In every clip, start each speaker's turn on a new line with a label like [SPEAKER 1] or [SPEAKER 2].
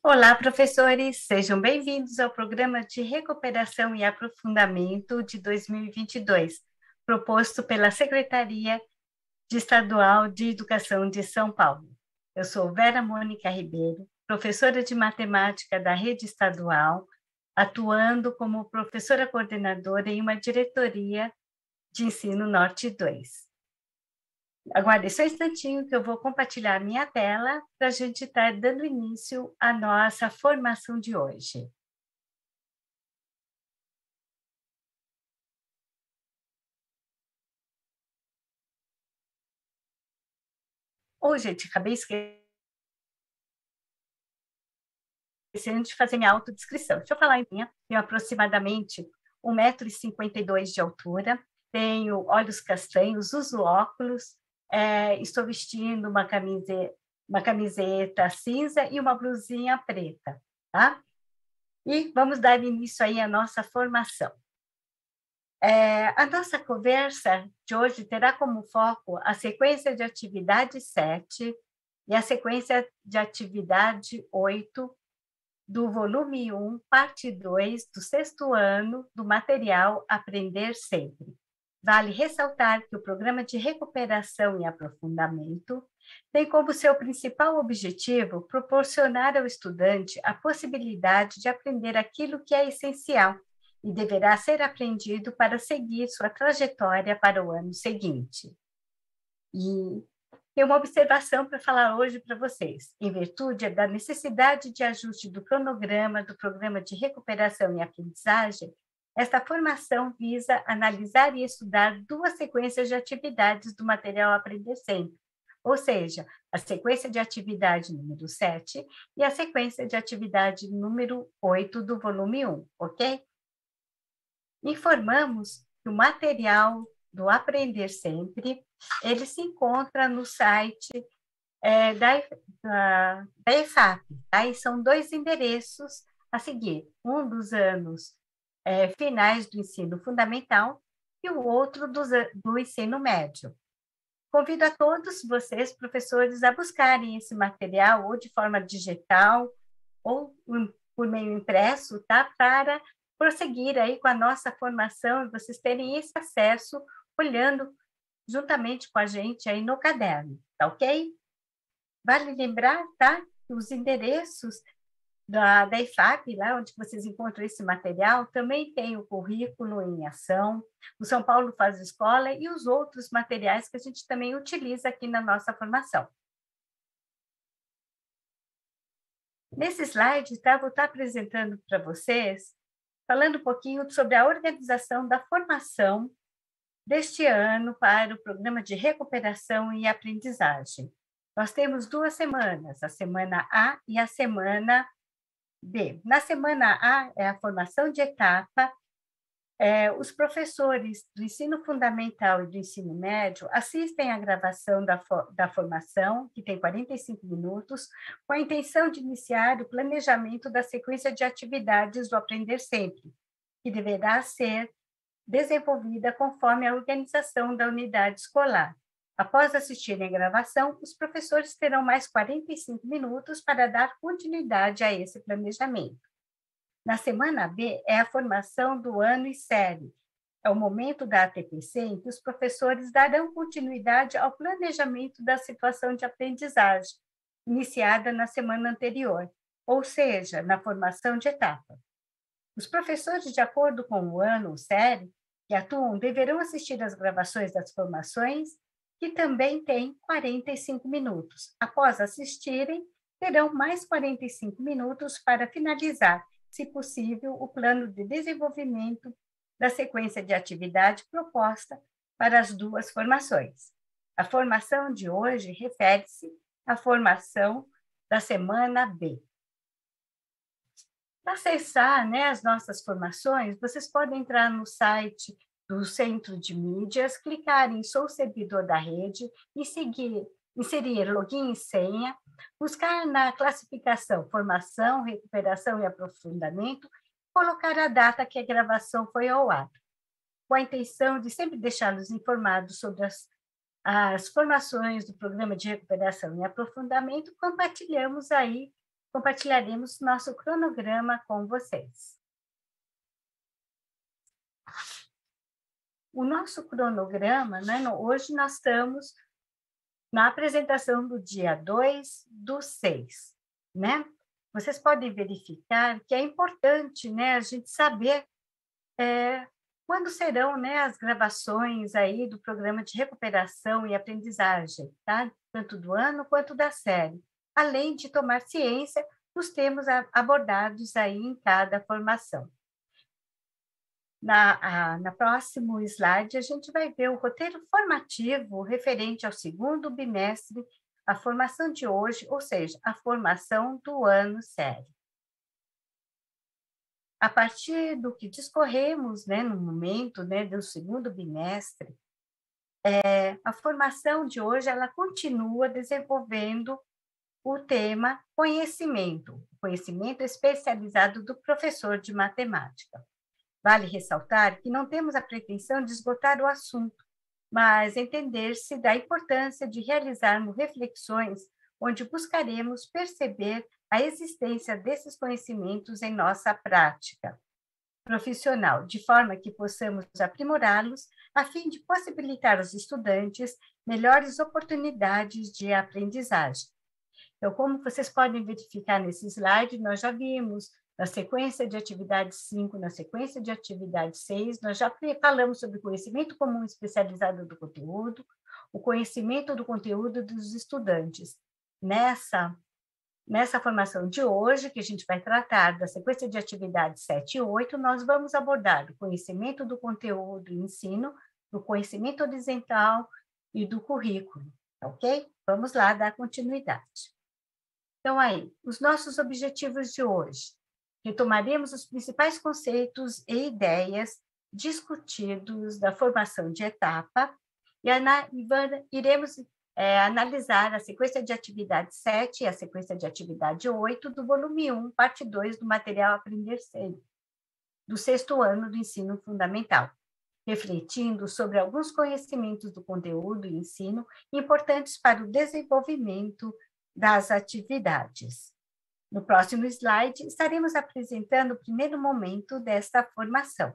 [SPEAKER 1] Olá, professores, sejam bem-vindos ao Programa de Recuperação e Aprofundamento de 2022, proposto pela Secretaria Estadual de Educação de São Paulo. Eu sou Vera Mônica Ribeiro, professora de matemática da rede estadual, atuando como professora coordenadora em uma diretoria de ensino Norte 2. Aguarde só um instantinho que eu vou compartilhar minha tela para a gente estar dando início à nossa formação de hoje. Gente, acabei esquecendo de fazer minha autodescrição. Deixa eu falar em minha. Tenho aproximadamente 1,52 m de altura, tenho olhos castanhos, uso óculos, estou vestindo uma camiseta cinza e uma blusinha preta, tá? E vamos dar início aí à nossa formação. A nossa conversa de hoje terá como foco a sequência de atividade 7 e a sequência de atividade 8 do volume 1, parte 2, do 6º ano do material Aprender Sempre. Vale ressaltar que o Programa de Recuperação e Aprofundamento tem como seu principal objetivo proporcionar ao estudante a possibilidade de aprender aquilo que é essencial e deverá ser aprendido para seguir sua trajetória para o ano seguinte. E tem uma observação para falar hoje para vocês. Em virtude da necessidade de ajuste do cronograma do Programa de Recuperação e Aprendizagem, esta formação visa analisar e estudar 2 sequências de atividades do material Aprender Sempre, ou seja, a sequência de atividade número 7 e a sequência de atividade número 8 do volume 1, ok? Informamos que o material do Aprender Sempre, ele se encontra no site da EFAP, tá? E são 2 endereços a seguir, um dos anos finais do ensino fundamental e o outro do ensino médio. Convido a todos vocês, professores, a buscarem esse material ou de forma digital ou por meio impresso, tá? Para prosseguir aí com a nossa formação e vocês terem esse acesso olhando juntamente com a gente aí no caderno, tá ok? Vale lembrar, tá? Que os endereços da IFAP, lá onde vocês encontram esse material, também tem o currículo em ação, o São Paulo Faz Escola e os outros materiais que a gente também utiliza aqui na nossa formação. Nesse slide, tá? Vou estar apresentando para vocês, falando um pouquinho sobre a organização da formação deste ano para o Programa de Recuperação e Aprendizagem. Nós temos 2 semanas, a semana A e a semana B. Na semana A é a formação de etapa. Os professores do ensino fundamental e do ensino médio assistem à gravação da formação, que tem 45 minutos, com a intenção de iniciar o planejamento da sequência de atividades do Aprender Sempre, que deverá ser desenvolvida conforme a organização da unidade escolar. Após assistirem à gravação, os professores terão mais 45 minutos para dar continuidade a esse planejamento. Na semana B é a formação do ano e série. É o momento da ATPC em que os professores darão continuidade ao planejamento da situação de aprendizagem, iniciada na semana anterior, ou seja, na formação de etapa. Os professores, de acordo com o ano ou série que atuam, deverão assistir às gravações das formações, que também têm 45 minutos. Após assistirem, terão mais 45 minutos para finalizar, se possível, o plano de desenvolvimento da sequência de atividade proposta para as 2 formações. A formação de hoje refere-se à formação da semana B. Para acessar, né, as nossas formações, vocês podem entrar no site do Centro de Mídias, clicar em Sou servidor da rede e inserir login e senha, buscar na classificação Formação, Recuperação e Aprofundamento, colocar a data que a gravação foi ao ar, com a intenção de sempre deixá-los informados sobre as formações do Programa de Recuperação e Aprofundamento, compartilhamos aí compartilharemos nosso cronograma com vocês. O nosso cronograma, né, hoje nós estamos na apresentação do dia 2/6, né? Vocês podem verificar que é importante, né, a gente saber quando serão, né, as gravações aí do programa de recuperação e aprendizagem, tá? Tanto do ano quanto da série, além de tomar ciência dos temas abordados aí em cada formação. Na próximo slide, a gente vai ver o roteiro formativo referente ao segundo bimestre, a formação de hoje, ou seja, a formação do ano série. A partir do que discorremos, né, no momento, né, do segundo bimestre, a formação de hoje ela continua desenvolvendo o tema conhecimento especializado do professor de matemática. Vale ressaltar que não temos a pretensão de esgotar o assunto, mas entender-se da importância de realizarmos reflexões onde buscaremos perceber a existência desses conhecimentos em nossa prática profissional, de forma que possamos aprimorá-los, a fim de possibilitar aos estudantes melhores oportunidades de aprendizagem. Então, como vocês podem verificar nesse slide, nós já vimos na sequência de atividade 5, na sequência de atividade 6, nós já falamos sobre o conhecimento comum especializado do conteúdo, o conhecimento do conteúdo dos estudantes. Nessa formação de hoje, que a gente vai tratar da sequência de atividades 7 e 8, nós vamos abordar o conhecimento do conteúdo e ensino, do conhecimento horizontal e do currículo, ok? Vamos lá dar continuidade. Então, aí, os nossos objetivos de hoje. Retomaremos os principais conceitos e ideias discutidos da formação de etapa e iremos analisar a sequência de atividade 7 e a sequência de atividade 8 do volume 1, parte 2 do material Aprender Sempre, do 6º ano do ensino fundamental, refletindo sobre alguns conhecimentos do conteúdo e ensino importantes para o desenvolvimento das atividades. No próximo slide, estaremos apresentando o primeiro momento desta formação.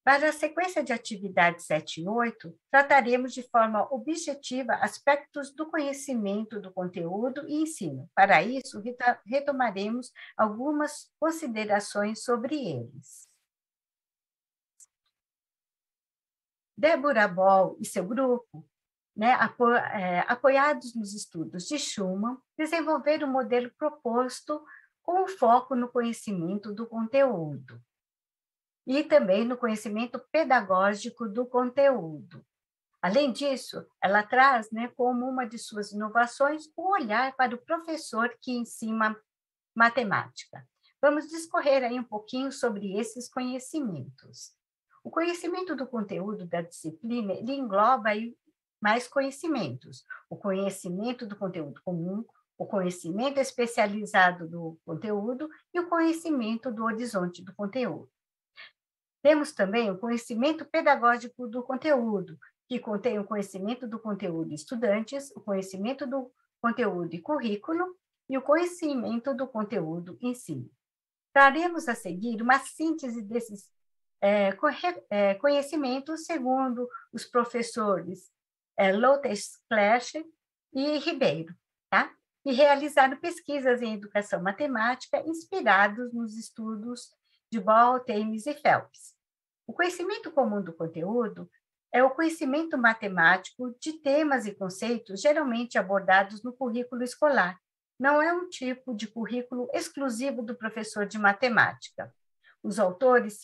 [SPEAKER 1] Para a sequência de atividades 7 e 8, trataremos de forma objetiva aspectos do conhecimento do conteúdo e ensino. Para isso, retomaremos algumas considerações sobre eles. Débora Boll e seu grupo, né, apoiados nos estudos de Schumann, desenvolveram o modelo proposto com o foco no conhecimento do conteúdo e também no conhecimento pedagógico do conteúdo. Além disso, ela traz, né, como uma de suas inovações o olhar para o professor que ensina matemática. Vamos discorrer aí um pouquinho sobre esses conhecimentos. O conhecimento do conteúdo da disciplina, ele engloba aí mais conhecimentos. O conhecimento do conteúdo comum, o conhecimento especializado do conteúdo e o conhecimento do horizonte do conteúdo. Temos também o conhecimento pedagógico do conteúdo, que contém o conhecimento do conteúdo estudantes, o conhecimento do conteúdo e currículo e o conhecimento do conteúdo ensino. Traremos a seguir uma síntese desses conhecimentos segundo os professores Lotes Clasher e Ribeiro, tá? E realizaram pesquisas em educação matemática inspirados nos estudos de Boll, Thames e Phelps. O conhecimento comum do conteúdo é o conhecimento matemático de temas e conceitos geralmente abordados no currículo escolar. Não é um tipo de currículo exclusivo do professor de matemática. Os autores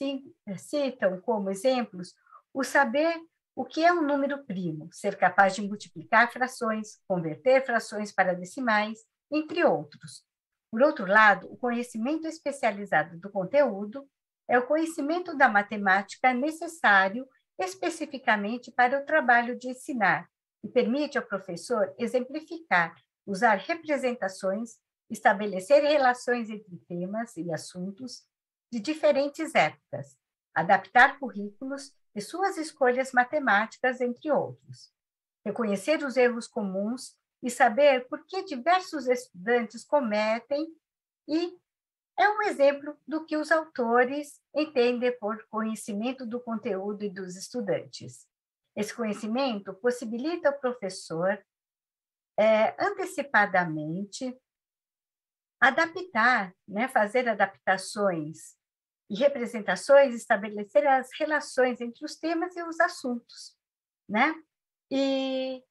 [SPEAKER 1] citam como exemplos o saber o que é um número primo, ser capaz de multiplicar frações, converter frações para decimais, entre outros. Por outro lado, o conhecimento especializado do conteúdo é o conhecimento da matemática necessário especificamente para o trabalho de ensinar e permite ao professor exemplificar, usar representações, estabelecer relações entre temas e assuntos de diferentes épocas, adaptar currículos e suas escolhas matemáticas, entre outros. Reconhecer os erros comuns e saber por que diversos estudantes cometem, e é um exemplo do que os autores entendem por conhecimento do conteúdo e dos estudantes. Esse conhecimento possibilita ao professor antecipadamente adaptar, né, fazer adaptações e representações, estabelecer as relações entre os temas e os assuntos, né? E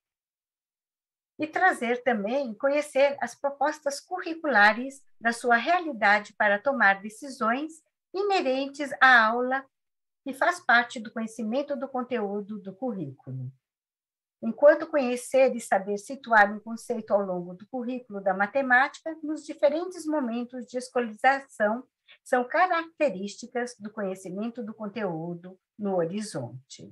[SPEAKER 1] trazer também, conhecer as propostas curriculares da sua realidade para tomar decisões inerentes à aula que faz parte do conhecimento do conteúdo do currículo. Enquanto conhecer e saber situar um conceito ao longo do currículo da matemática, nos diferentes momentos de escolarização, são características do conhecimento do conteúdo no horizonte.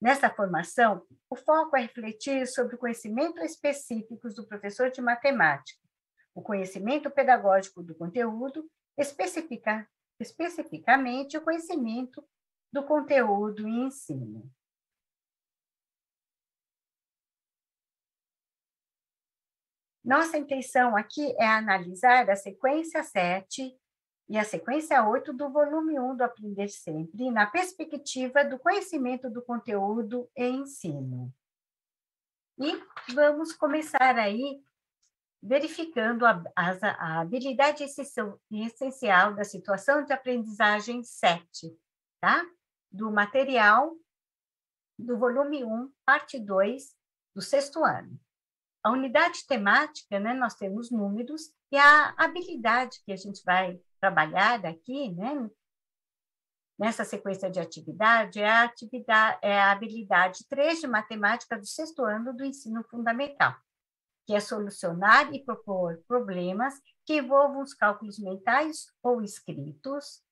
[SPEAKER 1] Nessa formação, o foco é refletir sobre o conhecimento específicos do professor de matemática, o conhecimento pedagógico do conteúdo, especificamente o conhecimento do conteúdo e ensino. Nossa intenção aqui é analisar a sequência 7 e a sequência 8 do volume 1 do Aprender Sempre, na perspectiva do conhecimento do conteúdo e ensino. E vamos começar aí verificando a habilidade essencial da situação de aprendizagem 7, tá? Do material do volume 1, parte 2, do 6º ano. A unidade temática, né, nós temos números, e a habilidade que a gente vai trabalhar aqui, né, nessa sequência de atividade, é a habilidade 3 de matemática do 6º ano do ensino fundamental, que é solucionar e propor problemas que envolvam os cálculos mentais ou escritos,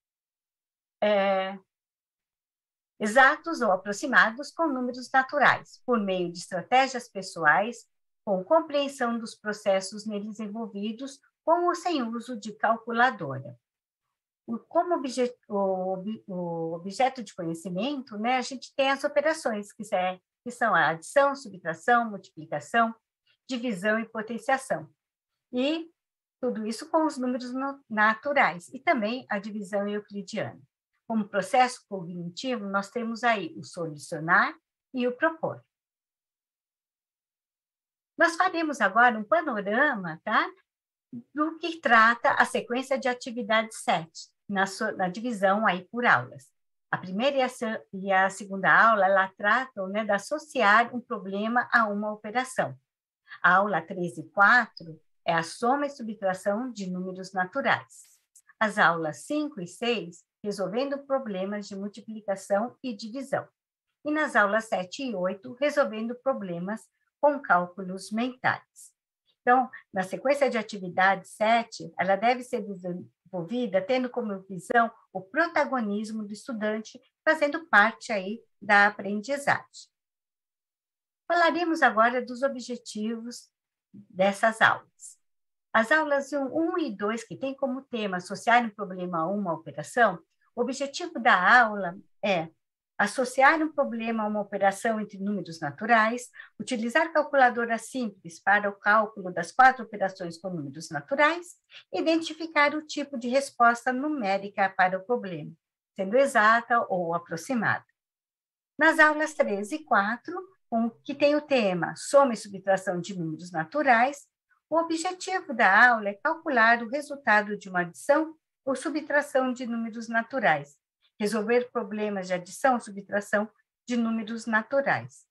[SPEAKER 1] exatos ou aproximados com números naturais, por meio de estratégias pessoais, com compreensão dos processos neles envolvidos, com ou sem uso de calculadora. Como o objeto de conhecimento, né, a gente tem as operações, que são a adição, subtração, multiplicação, divisão e potenciação. E tudo isso com os números naturais, e também a divisão euclidiana. Como processo cognitivo, nós temos aí o solucionar e o propor. Nós faremos agora um panorama, tá, do que trata a sequência de atividade 7, na divisão aí por aulas. A primeira e a segunda aula, ela tratam, né, de associar um problema a uma operação. A aula 3 e 4 é a soma e subtração de números naturais. As aulas 5 e 6, resolvendo problemas de multiplicação e divisão. E nas aulas 7 e 8, resolvendo problemas com cálculos mentais. Então, na sequência de atividade 7, ela deve ser desenvolvida tendo como visão o protagonismo do estudante, fazendo parte aí da aprendizagem. Falaremos agora dos objetivos dessas aulas. As aulas 1 e 2, que têm como tema associar um problema a uma operação, o objetivo da aula é associar um problema a uma operação entre números naturais, utilizar calculadora simples para o cálculo das 4 operações com números naturais, identificar o tipo de resposta numérica para o problema, sendo exata ou aproximada. Nas aulas 3 e 4, que tem o tema soma e subtração de números naturais, o objetivo da aula é calcular o resultado de uma adição ou subtração de números naturais, resolver problemas de adição ou subtração de números naturais.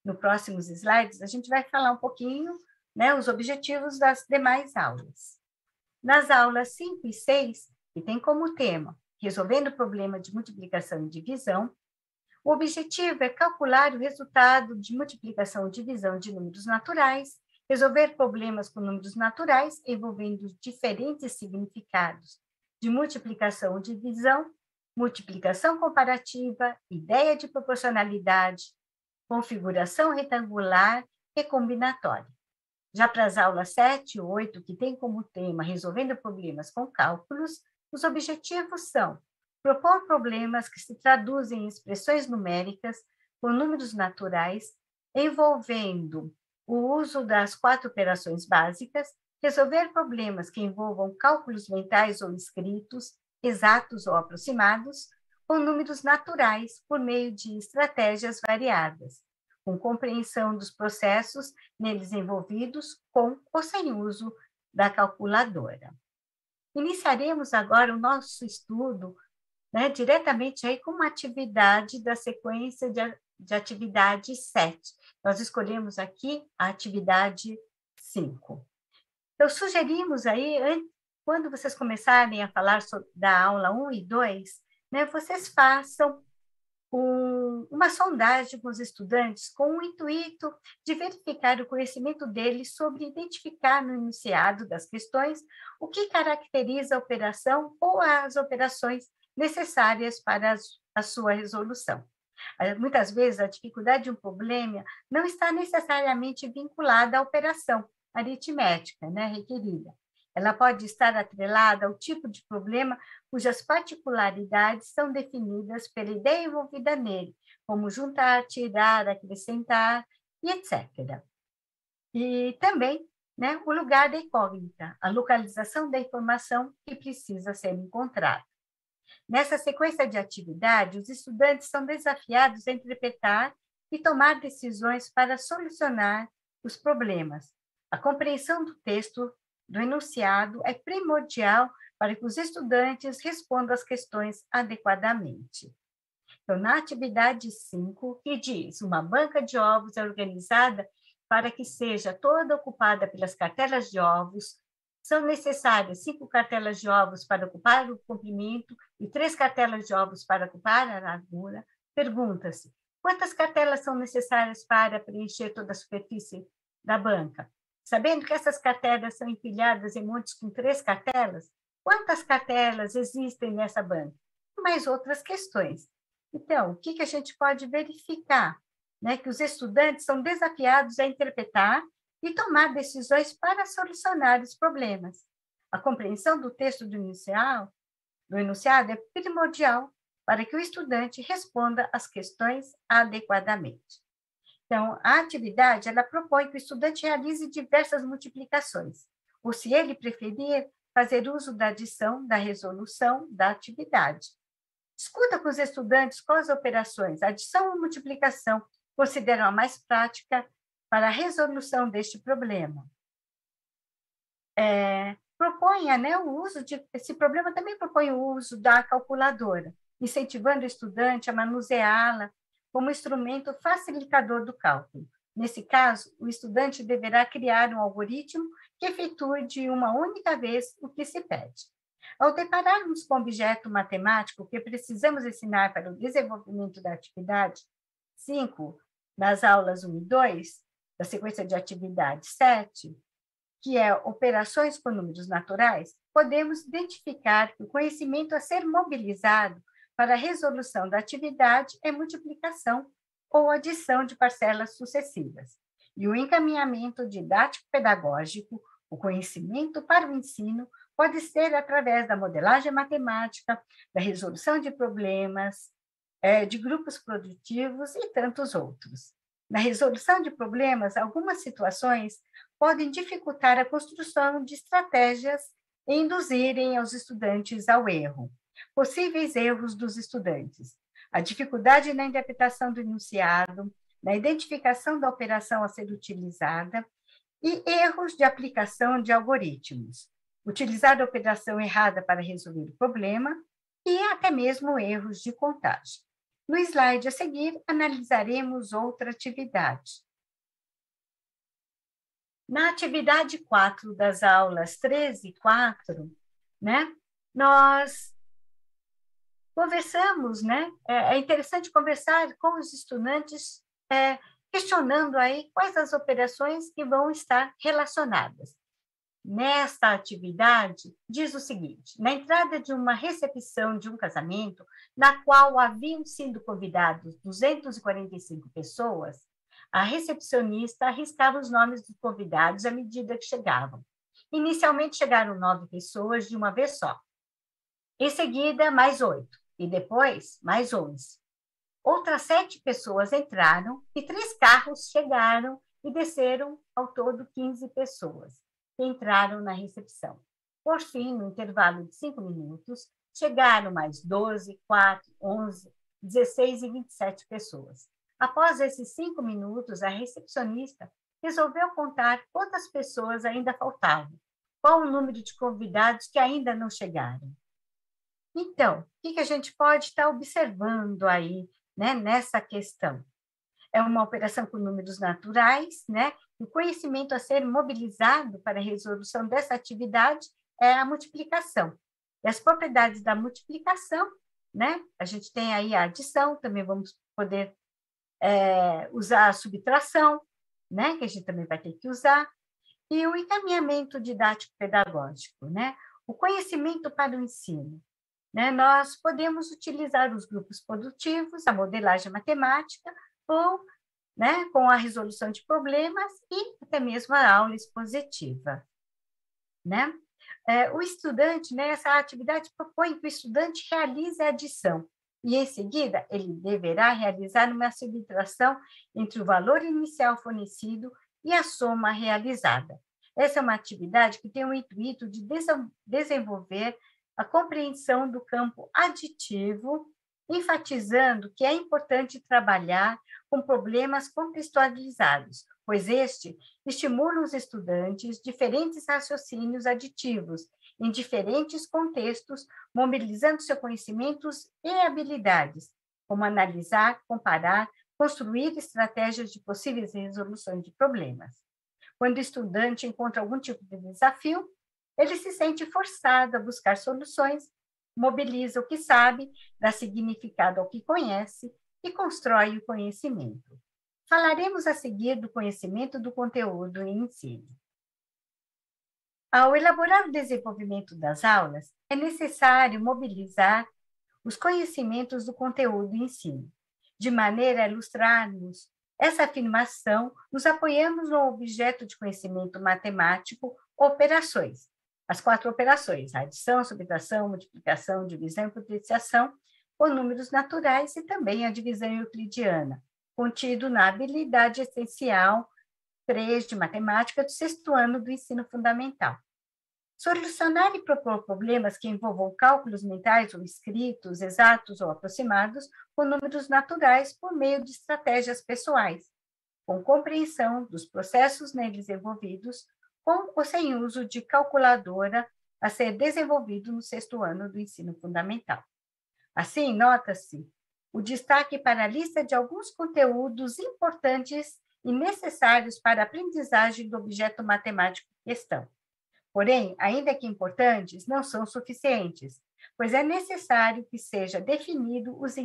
[SPEAKER 1] No próximos slides, a gente vai falar um pouquinho, né, os objetivos das demais aulas. Nas aulas 5 e 6, que tem como tema resolvendo o problema de multiplicação e divisão, o objetivo é calcular o resultado de multiplicação e divisão de números naturais, resolver problemas com números naturais envolvendo diferentes significados de multiplicação e divisão, multiplicação comparativa, ideia de proporcionalidade, configuração retangular e combinatória. Já para as aulas 7 e 8, que tem como tema resolvendo problemas com cálculos, os objetivos são propor problemas que se traduzem em expressões numéricas com números naturais, envolvendo o uso das 4 operações básicas, resolver problemas que envolvam cálculos mentais ou escritos, exatos ou aproximados, com números naturais por meio de estratégias variadas, com compreensão dos processos neles envolvidos, com ou sem uso da calculadora. Iniciaremos agora o nosso estudo, né, diretamente aí com uma atividade da sequência de atividade 7. Nós escolhemos aqui a atividade 5. Então, sugerimos aí, quando vocês começarem a falar da aula 1 e 2, né, vocês façam uma sondagem com os estudantes com o intuito de verificar o conhecimento deles sobre identificar no enunciado das questões o que caracteriza a operação ou as operações necessárias para a sua resolução. Muitas vezes, a dificuldade de um problema não está necessariamente vinculada à operação aritmética, né, requerida. Ela pode estar atrelada ao tipo de problema cujas particularidades são definidas pela ideia envolvida nele, como juntar, tirar, acrescentar, e etc. E também, né, o lugar da incógnita, a localização da informação que precisa ser encontrada. Nessa sequência de atividade, os estudantes são desafiados a interpretar e tomar decisões para solucionar os problemas. A compreensão do texto, do enunciado, é primordial para que os estudantes respondam às questões adequadamente. Então, na atividade 5, que diz, uma banca de ovos é organizada para que seja toda ocupada pelas cartelas de ovos. São necessárias 5 cartelas de ovos para ocupar o comprimento e 3 cartelas de ovos para ocupar a largura. Pergunta-se, quantas cartelas são necessárias para preencher toda a superfície da banca? Sabendo que essas cartelas são empilhadas em montes com 3 cartelas, quantas cartelas existem nessa banca? E mais outras questões. Então, o que a gente pode verificar? Né? Que os estudantes são desafiados a interpretar e tomar decisões para solucionar os problemas. A compreensão do texto do enunciado é primordial para que o estudante responda às questões adequadamente. Então, a atividade, ela propõe que o estudante realize diversas multiplicações, ou, se ele preferir, fazer uso da adição, da resolução da atividade. Discuta com os estudantes quais operações, adição ou multiplicação, consideram a mais prática para a resolução deste problema. Proponha, né, o uso esse problema também propõe o uso da calculadora, incentivando o estudante a manuseá-la como instrumento facilitador do cálculo. Nesse caso, o estudante deverá criar um algoritmo que efetue de uma única vez o que se pede. Ao depararmos com o objeto matemático que precisamos ensinar para o desenvolvimento da atividade 5, nas aulas 1 e 2, da sequência de atividade 7, que é operações com números naturais, podemos identificar que o conhecimento a ser mobilizado para a resolução da atividade é multiplicação ou adição de parcelas sucessivas. E o encaminhamento didático-pedagógico, o conhecimento para o ensino, pode ser através da modelagem matemática, da resolução de problemas, de grupos produtivos e tantos outros. Na resolução de problemas, algumas situações podem dificultar a construção de estratégias e induzirem os estudantes ao erro. Possíveis erros dos estudantes: a dificuldade na interpretação do enunciado, na identificação da operação a ser utilizada e erros de aplicação de algoritmos, utilizar a operação errada para resolver o problema e até mesmo erros de contagem. No slide a seguir, analisaremos outra atividade. Na atividade 4 das aulas 13 e 4, né, nós conversamos, né? É interessante conversar com os estudantes, questionando aí quais as operações que vão estar relacionadas. Nesta atividade, diz o seguinte: na entrada de uma recepção de um casamento, na qual haviam sido convidados 245 pessoas, a recepcionista arriscava os nomes dos convidados à medida que chegavam. Inicialmente chegaram 9 pessoas de uma vez só. Em seguida, mais 8. E depois, mais 11. Outras 7 pessoas entraram e 3 carros chegaram e desceram ao todo 15 pessoas, que entraram na recepção. Por fim, no intervalo de 5 minutos, chegaram mais 12, 4, 11, 16 e 27 pessoas. Após esses 5 minutos, a recepcionista resolveu contar quantas pessoas ainda faltavam, qual o número de convidados que ainda não chegaram. Então, o que a gente pode estar observando aí, né, nessa questão? É uma operação com números naturais, né? O conhecimento a ser mobilizado para a resolução dessa atividade é a multiplicação. E as propriedades da multiplicação, né? A gente tem aí a adição, também vamos poder usar a subtração, né? Que a gente também vai ter que usar, e o encaminhamento didático-pedagógico, né? O conhecimento para o ensino. Né? Nós podemos utilizar os grupos produtivos, a modelagem matemática, ou, né, com a resolução de problemas e até mesmo a aula expositiva. Né? O estudante, né, essa atividade propõe que o estudante realize a adição, e, em seguida, ele deverá realizar uma subtração entre o valor inicial fornecido e a soma realizada. Essa é uma atividade que tem o intuito de desenvolver a compreensão do campo aditivo, enfatizando que é importante trabalhar com problemas contextualizados, pois este estimula os estudantes diferentes raciocínios aditivos em diferentes contextos, mobilizando seus conhecimentos e habilidades, como analisar, comparar, construir estratégias de possíveis resoluções de problemas. Quando o estudante encontra algum tipo de desafio, ele se sente forçado a buscar soluções, mobiliza o que sabe, dá significado ao que conhece e constrói o conhecimento. Falaremos a seguir do conhecimento do conteúdo em ensino. Ao elaborar o desenvolvimento das aulas, é necessário mobilizar os conhecimentos do conteúdo em ensino. De maneira a ilustrarmos essa afirmação, nos apoiamos no objeto de conhecimento matemático, operações. As 4 operações, adição, subtração, multiplicação, divisão e potenciação, com números naturais e também a divisão euclidiana, contido na habilidade essencial 3 de matemática do 6º ano do ensino fundamental. Solucionar e propor problemas que envolvam cálculos mentais ou escritos, exatos ou aproximados, com números naturais por meio de estratégias pessoais, com compreensão dos processos neles envolvidos, com ou sem uso de calculadora, a ser desenvolvido no 6º ano do ensino fundamental. Assim, nota-se o destaque para a lista de alguns conteúdos importantes e necessários para a aprendizagem do objeto matemático em questão. Porém, ainda que importantes, não são suficientes, pois é necessário que seja definido os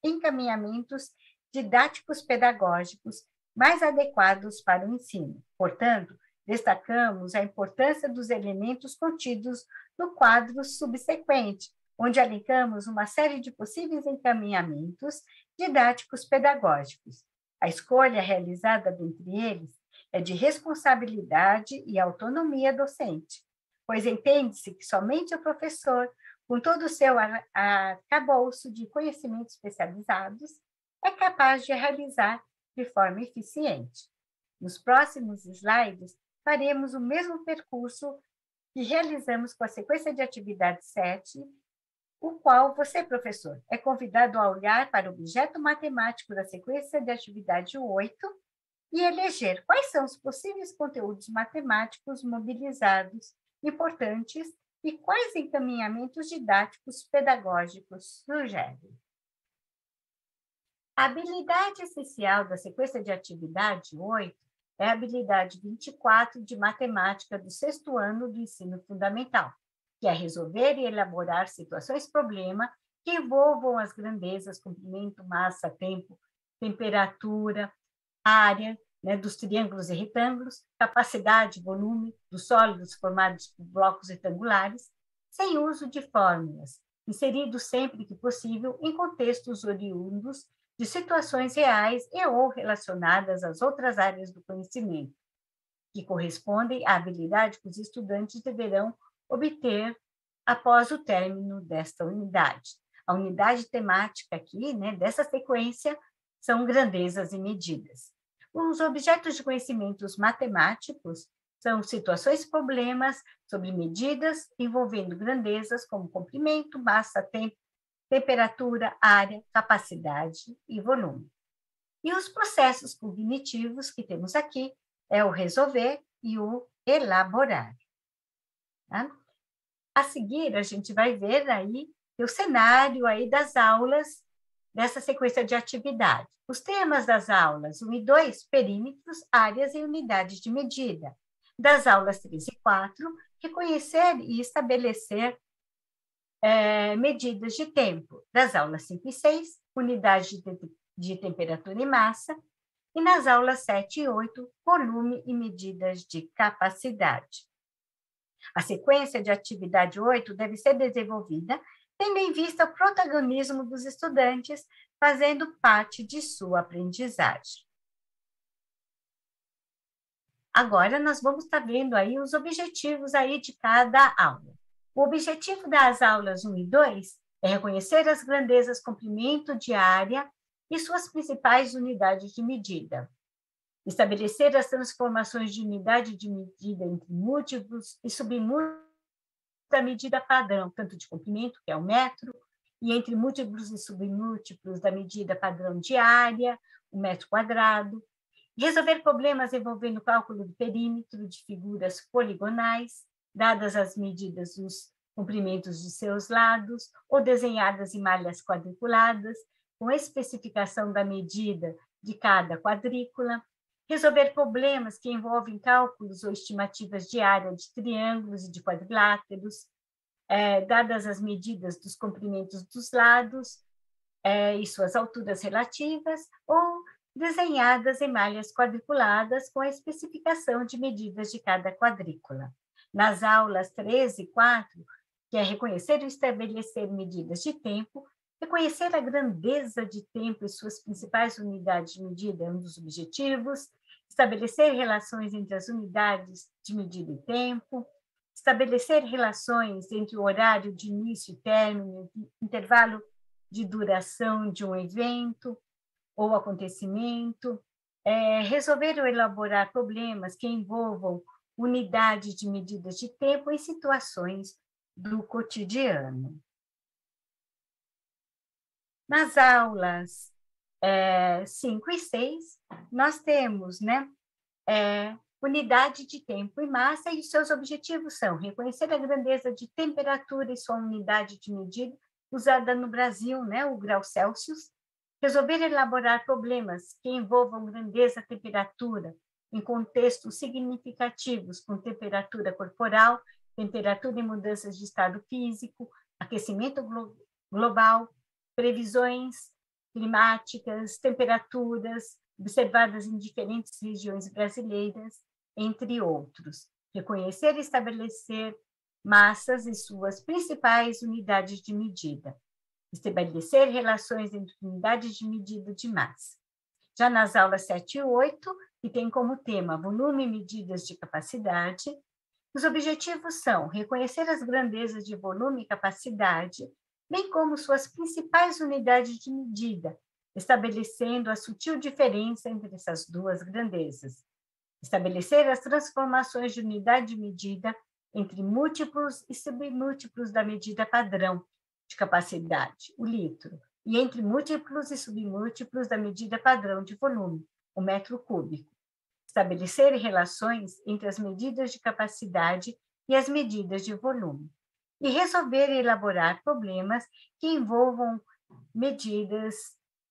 [SPEAKER 1] encaminhamentos didáticos pedagógicos mais adequados para o ensino. Portanto, destacamos a importância dos elementos contidos no quadro subsequente, onde elencamos uma série de possíveis encaminhamentos didáticos pedagógicos. A escolha realizada dentre eles é de responsabilidade e autonomia docente, pois entende-se que somente o professor, com todo o seu arcabouço de conhecimentos especializados, é capaz de realizar de forma eficiente. Nos próximos slides, faremos o mesmo percurso que realizamos com a sequência de atividade 7, o qual você, professor, é convidado a olhar para o objeto matemático da sequência de atividade 8 e eleger quais são os possíveis conteúdos matemáticos mobilizados, importantes, e quais encaminhamentos didáticos pedagógicos sugerem. A habilidade essencial da sequência de atividade 8 é a habilidade 24 de matemática do 6º ano do ensino fundamental, que é resolver e elaborar situações-problema que envolvam as grandezas, comprimento, massa, tempo, temperatura, área, né, dos triângulos e retângulos, capacidade, volume dos sólidos formados por blocos retangulares, sem uso de fórmulas, inseridos sempre que possível em contextos oriundos de situações reais e ou relacionadas às outras áreas do conhecimento, que correspondem à habilidade que os estudantes deverão obter após o término desta unidade. A unidade temática aqui, né, dessa sequência, são grandezas e medidas. Os objetos de conhecimentos matemáticos são situações e problemas sobre medidas envolvendo grandezas como comprimento, massa, tempo, temperatura, área, capacidade e volume. E os processos cognitivos que temos aqui é o resolver e o elaborar. Tá? A seguir, a gente vai ver aí o cenário aí das aulas dessa sequência de atividade. Os temas das aulas 1 e 2, perímetros, áreas e unidades de medida. Das aulas 3 e 4, reconhecer e estabelecer medidas de tempo. Das aulas 5 e 6, unidades de temperatura e massa. E nas aulas 7 e 8, volume e medidas de capacidade. A sequência de atividade 8 deve ser desenvolvida tendo em vista o protagonismo dos estudantes, fazendo parte de sua aprendizagem. Agora, nós vamos estar vendo aí os objetivos aí de cada aula. O objetivo das aulas 1 e 2 é reconhecer as grandezas comprimento de área e suas principais unidades de medida. Estabelecer as transformações de unidade de medida entre múltiplos e submúltiplos da medida padrão, tanto de comprimento, que é o metro, e entre múltiplos e submúltiplos da medida padrão de área, o metro quadrado. Resolver problemas envolvendo cálculo do perímetro de figuras poligonais, dadas as medidas dos comprimentos de seus lados, ou desenhadas em malhas quadriculadas, com especificação da medida de cada quadrícula. Resolver problemas que envolvem cálculos ou estimativas de área de triângulos e de quadriláteros, dadas as medidas dos comprimentos dos lados e suas alturas relativas, ou desenhadas em malhas quadriculadas com a especificação de medidas de cada quadrícula. Nas aulas 13 e 4, que é reconhecer e estabelecer medidas de tempo, reconhecer a grandeza de tempo e suas principais unidades de medida é um dos objetivos, estabelecer relações entre as unidades de medida e tempo, estabelecer relações entre o horário de início e término, intervalo de duração de um evento ou acontecimento, resolver ou elaborar problemas que envolvam unidades de medidas de tempo em situações do cotidiano. Nas aulas 5 e 6, nós temos, unidade de tempo e massa, e seus objetivos são reconhecer a grandeza de temperatura e sua unidade de medida, usada no Brasil, o grau Celsius, resolver e elaborar problemas que envolvam grandeza e temperatura em contextos significativos, com temperatura corporal, temperatura e mudanças de estado físico, aquecimento global, previsões climáticas, temperaturas observadas em diferentes regiões brasileiras, entre outros. Reconhecer e estabelecer massas e suas principais unidades de medida. Estabelecer relações entre unidades de medida de massa. Já nas aulas 7 e 8, que tem como tema volume e medidas de capacidade, os objetivos são reconhecer as grandezas de volume e capacidade, bem como suas principais unidades de medida, estabelecendo a sutil diferença entre essas duas grandezas. Estabelecer as transformações de unidade de medida entre múltiplos e submúltiplos da medida padrão de capacidade, o litro, e entre múltiplos e submúltiplos da medida padrão de volume, o metro cúbico. Estabelecer relações entre as medidas de capacidade e as medidas de volume. E resolver e elaborar problemas que envolvam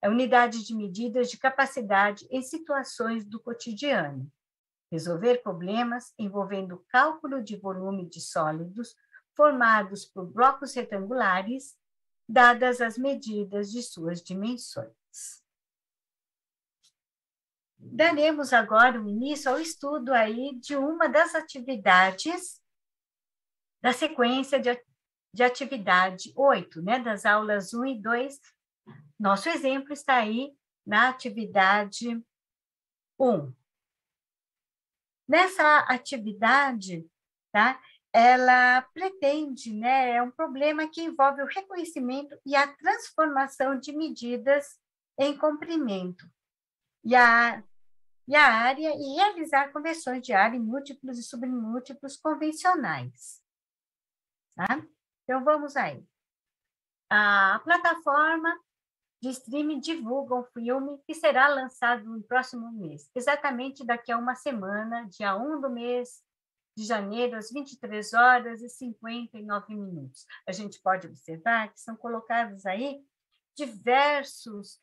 [SPEAKER 1] unidades de medidas de capacidade em situações do cotidiano. Resolver problemas envolvendo cálculo de volume de sólidos formados por blocos retangulares, dadas as medidas de suas dimensões. Daremos agora o início ao estudo aí de uma das atividades da sequência de atividade 8, das aulas 1 e 2. Nosso exemplo está aí na atividade 1. Nessa atividade, ela pretende, é um problema que envolve o reconhecimento e a transformação de medidas em comprimento. E a e a área e realizar conversões de área em múltiplos e submúltiplos convencionais. Tá? Então, vamos aí. A plataforma de streaming divulga um filme que será lançado no próximo mês, exatamente daqui a uma semana, dia 1 do mês de janeiro, às 23 horas e 59 minutos. A gente pode observar que são colocadas aí diversas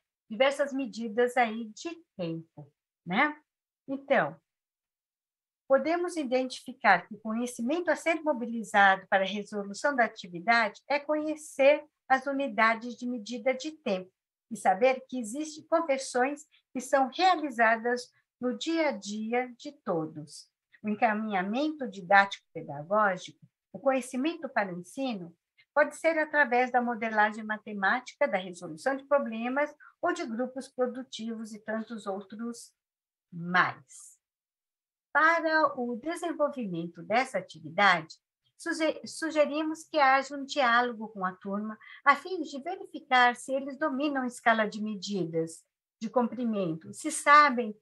[SPEAKER 1] medidas aí de tempo, né? Então, podemos identificar que o conhecimento a ser mobilizado para a resolução da atividade é conhecer as unidades de medida de tempo e saber que existem conversões que são realizadas no dia a dia de todos. O encaminhamento didático-pedagógico, o conhecimento para o ensino, pode ser através da modelagem matemática, da resolução de problemas ou de grupos produtivos e tantos outros mais. Para o desenvolvimento dessa atividade, sugerimos que haja um diálogo com a turma, a fim de verificar se eles dominam a escala de medidas de comprimento, se sabem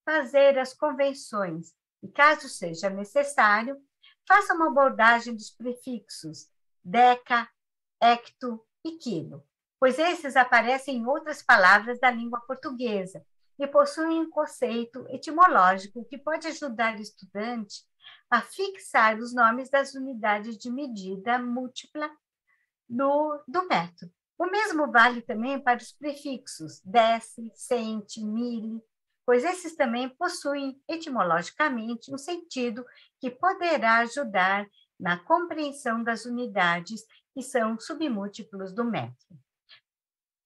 [SPEAKER 1] fazer as convenções, e caso seja necessário, faça uma abordagem dos prefixos deca, hecto e quilo, pois esses aparecem em outras palavras da língua portuguesa e possuem um conceito etimológico que pode ajudar o estudante a fixar os nomes das unidades de medida múltipla do método. O mesmo vale também para os prefixos deci, centi, mili, pois esses também possuem etimologicamente um sentido que poderá ajudar na compreensão das unidades que são submúltiplos do método.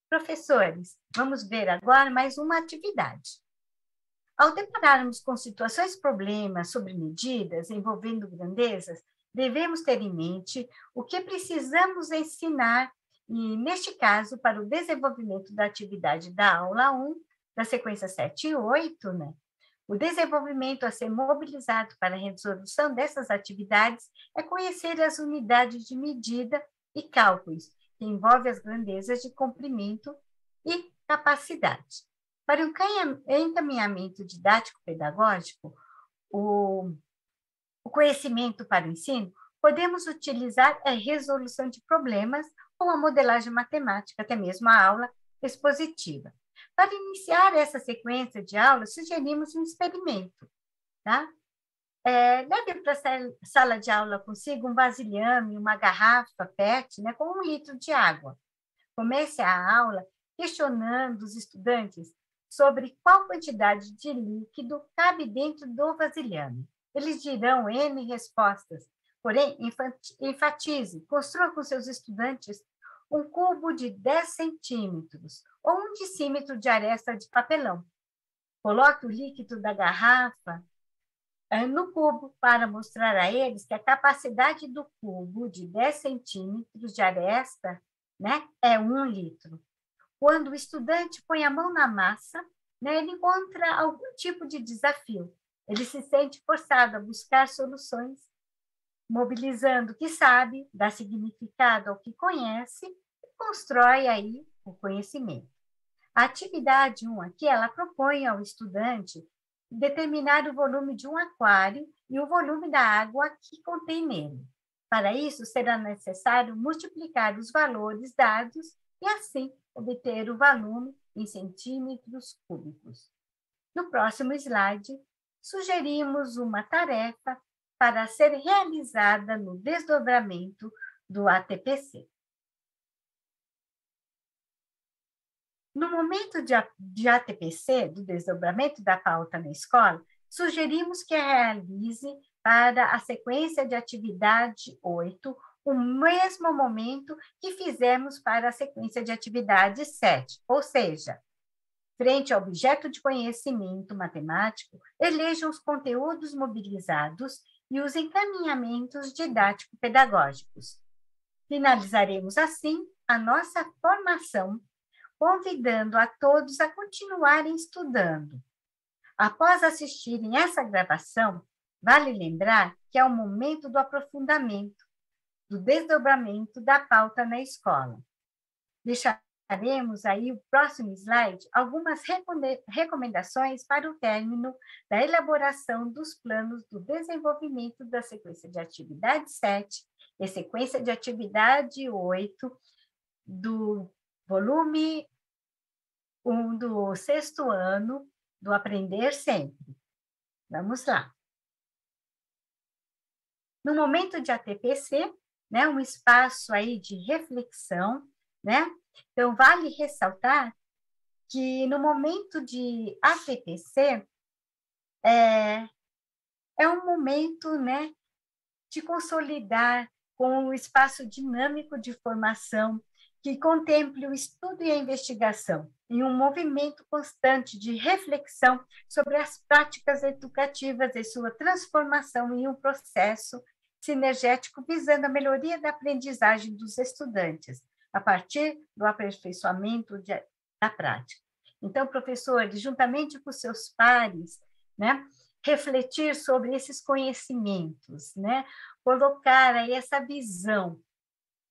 [SPEAKER 1] Professores, vamos ver agora mais uma atividade. Ao depararmos com situações problemas sobre medidas envolvendo grandezas, devemos ter em mente o que precisamos ensinar e, neste caso, para o desenvolvimento da atividade da aula 1, da sequência 7 e 8, né? O desenvolvimento a ser mobilizado para a resolução dessas atividades é conhecer as unidades de medida e cálculos, que envolvem as grandezas de comprimento e capacidade. Para o encaminhamento didático-pedagógico, o conhecimento para o ensino, podemos utilizar a resolução de problemas ou a modelagem matemática, até mesmo a aula expositiva. Para iniciar essa sequência de aulas, sugerimos um experimento. Tá? Leve para a sala de aula consigo um vasilhame, uma garrafa PET, né, com 1 litro de água. Comece a aula questionando os estudantes sobre qual quantidade de líquido cabe dentro do vasilhame. Eles dirão N respostas, porém, enfatize, construa com seus estudantes um cubo de 10 centímetros ou 1 decímetro de aresta de papelão. Coloque o líquido da garrafa no cubo para mostrar a eles que a capacidade do cubo de 10 centímetros de aresta, né, é 1 litro. Quando o estudante põe a mão na massa, né, ele encontra algum tipo de desafio. Ele se sente forçado a buscar soluções, mobilizando o que sabe, dá significado ao que conhece e constrói aí o conhecimento. A atividade 1 aqui, ela propõe ao estudante determinar o volume de um aquário e o volume da água que contém nele. Para isso, será necessário multiplicar os valores dados e, assim, obter o volume em centímetros cúbicos. No próximo slide, sugerimos uma tarefa para ser realizada no desdobramento do ATPC. No momento de ATPC, do desdobramento da pauta na escola, sugerimos que realize para a sequência de atividade 8 o mesmo momento que fizemos para a sequência de atividade 7, ou seja, frente ao objeto de conhecimento matemático, elejam os conteúdos mobilizados e os encaminhamentos didático-pedagógicos. Finalizaremos, assim, a nossa formação, convidando a todos a continuarem estudando. Após assistirem essa gravação, vale lembrar que é o momento do aprofundamento, do desdobramento da pauta na escola. Deixaremos Faremos aí o próximo slide algumas recomendações para o término da elaboração dos planos do desenvolvimento da sequência de atividade 7 e sequência de atividade 8 do volume 1 do sexto ano do Aprender Sempre. Vamos lá. No momento de ATPC, né, um espaço aí de reflexão, né? Então, vale ressaltar que no momento de ATPC é um momento, né, de consolidar com um espaço dinâmico de formação que contemple o estudo e a investigação, em um movimento constante de reflexão sobre as práticas educativas e sua transformação em um processo sinergético visando a melhoria da aprendizagem dos estudantes, a partir do aperfeiçoamento da prática. Então, professores, juntamente com seus pares, né, refletir sobre esses conhecimentos, né, colocar aí essa visão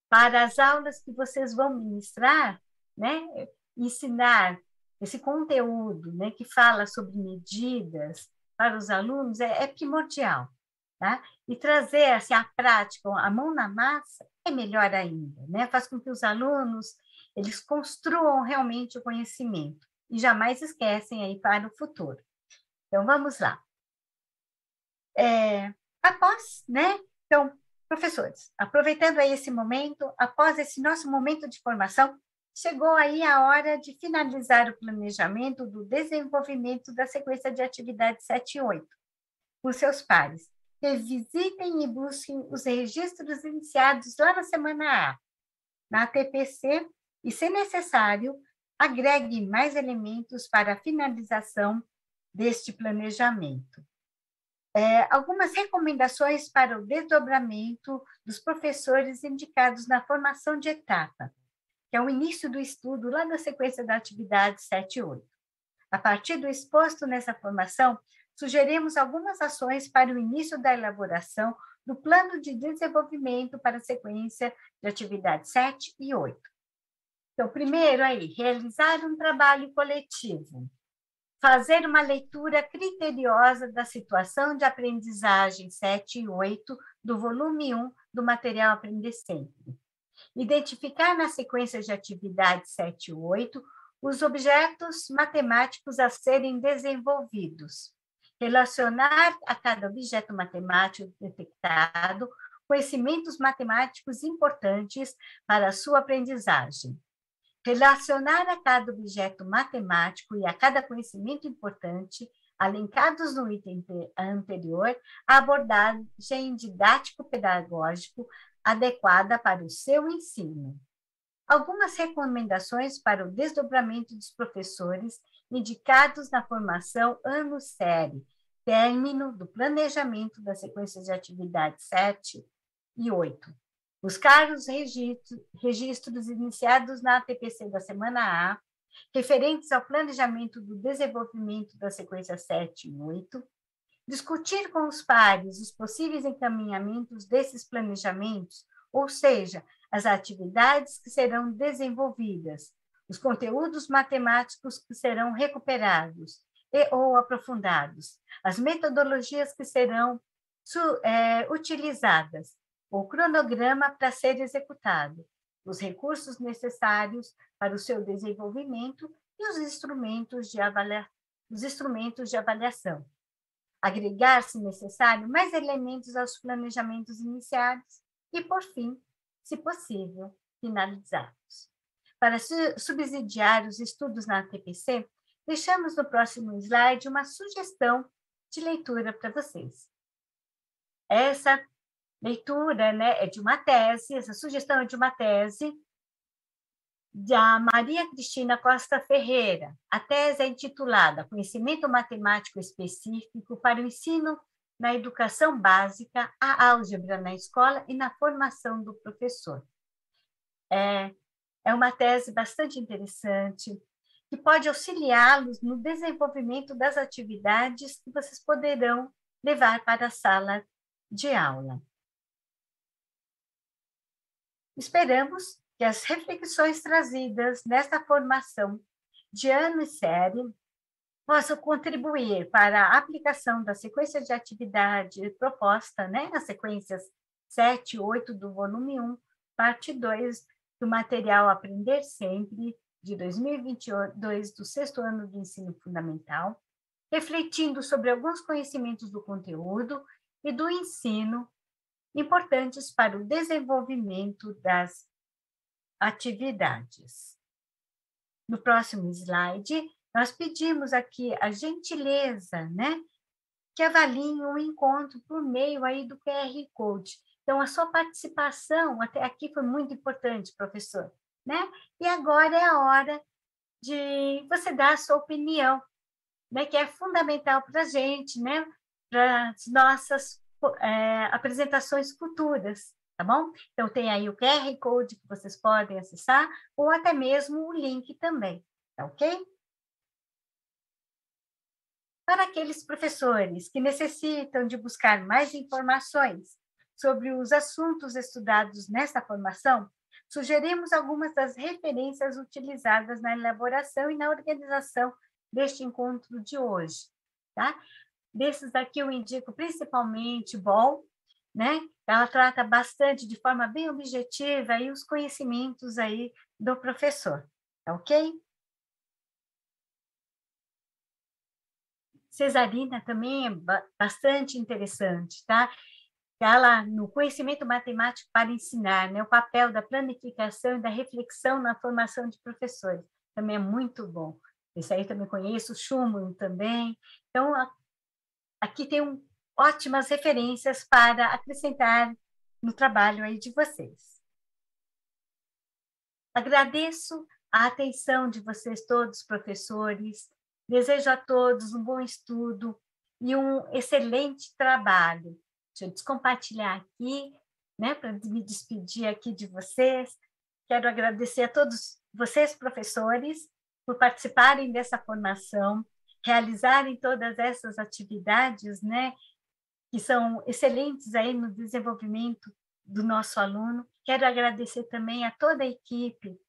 [SPEAKER 1] para as aulas que vocês vão ministrar, né, ensinar esse conteúdo, né, que fala sobre medidas para os alunos é primordial, tá? E trazer assim, a prática, a mão na massa, é melhor ainda, né? Faz com que os alunos eles construam realmente o conhecimento e jamais esquecem aí para o futuro. Então, vamos lá. Após, né? Então, professores, aproveitando aí esse momento, após esse nosso momento de formação, chegou aí a hora de finalizar o planejamento do desenvolvimento da sequência de atividades 7 e 8 com seus pares. Revisitem e busquem os registros iniciados lá na semana A, na ATPC, e, se necessário, agregue mais elementos para a finalização deste planejamento. Algumas recomendações para o desdobramento dos professores indicados na formação de etapa, que é o início do estudo lá na sequência da atividade 7 e 8. A partir do exposto nessa formação, sugerimos algumas ações para o início da elaboração do plano de desenvolvimento para a sequência de atividade 7 e 8. Então, primeiro aí, realizar um trabalho coletivo. Fazer uma leitura criteriosa da situação de aprendizagem 7 e 8 do volume 1 do material Aprender Sempre. Identificar na sequência de atividades 7 e 8 os objetos matemáticos a serem desenvolvidos. Relacionar a cada objeto matemático detectado conhecimentos matemáticos importantes para a sua aprendizagem. Relacionar a cada objeto matemático e a cada conhecimento importante, alencados no item anterior, a abordagem didático-pedagógico adequada para o seu ensino. Algumas recomendações para o desdobramento dos professores indicados na formação ano-série, término do planejamento da sequência de atividades 7 e 8. Buscar os registros iniciados na ATPC da semana A, referentes ao planejamento do desenvolvimento da sequência 7 e 8, discutir com os pares os possíveis encaminhamentos desses planejamentos, ou seja, as atividades que serão desenvolvidas, os conteúdos matemáticos que serão recuperados ou aprofundados, as metodologias que serão utilizadas, o cronograma para ser executado, os recursos necessários para o seu desenvolvimento e os instrumentos de avaliação. Agregar, se necessário, mais elementos aos planejamentos iniciados e, por fim, se possível, finalizados. Para subsidiar os estudos na ATPC, deixamos no próximo slide uma sugestão de leitura para vocês. Essa leitura, né, é de uma tese, essa sugestão é de uma tese da Maria Cristina Costa Ferreira. A tese é intitulada Conhecimento Matemático Específico para o Ensino na Educação Básica, a Álgebra na Escola e na Formação do Professor. É uma tese bastante interessante, que pode auxiliá-los no desenvolvimento das atividades que vocês poderão levar para a sala de aula. Esperamos que as reflexões trazidas nesta formação de ano e série possam contribuir para a aplicação da sequência de atividade proposta, né, nas sequências 7 e 8 do volume 1, parte 2 do material Aprender Sempre, de 2022, do sexto ano do ensino fundamental, refletindo sobre alguns conhecimentos do conteúdo e do ensino importantes para o desenvolvimento das atividades. No próximo slide, nós pedimos aqui a gentileza, né, que avaliem o encontro por meio aí do QR Code. Então, a sua participação até aqui foi muito importante, professor, né? E agora é a hora de você dar a sua opinião, né, que é fundamental para a gente, né, para as nossas apresentações futuras, tá bom? Então, tem aí o QR Code que vocês podem acessar, ou até mesmo o link também, tá ok? Para aqueles professores que necessitam de buscar mais informações sobre os assuntos estudados nesta formação, sugerimos algumas das referências utilizadas na elaboração e na organização deste encontro de hoje. Tá? Desses daqui eu indico principalmente BOL, né? Ela trata bastante, de forma bem objetiva, aí, os conhecimentos aí do professor, tá ok? Cesarina também é bastante interessante, tá? Ela, no conhecimento matemático para ensinar, né? O papel da planificação e da reflexão na formação de professores, também é muito bom. Esse aí também conheço, Schumann também. Então, aqui tem ótimas referências para acrescentar no trabalho aí de vocês. Agradeço a atenção de vocês todos, professores. Desejo a todos um bom estudo e um excelente trabalho. Deixa eu descompartilhar aqui, né, para me despedir aqui de vocês. Quero agradecer a todos vocês, professores, por participarem dessa formação, realizarem todas essas atividades, né, que são excelentes aí no desenvolvimento do nosso aluno. Quero agradecer também a toda a equipe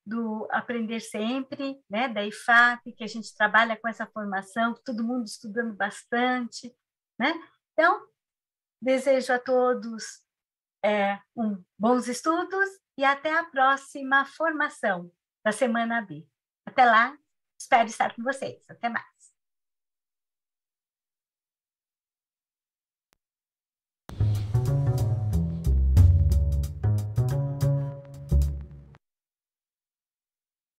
[SPEAKER 1] do Aprender Sempre, né, da IFAP, que a gente trabalha com essa formação, todo mundo estudando bastante, né? Então, desejo a todos bons estudos e até a próxima formação da Semana B. Até lá, espero estar com vocês. Até mais.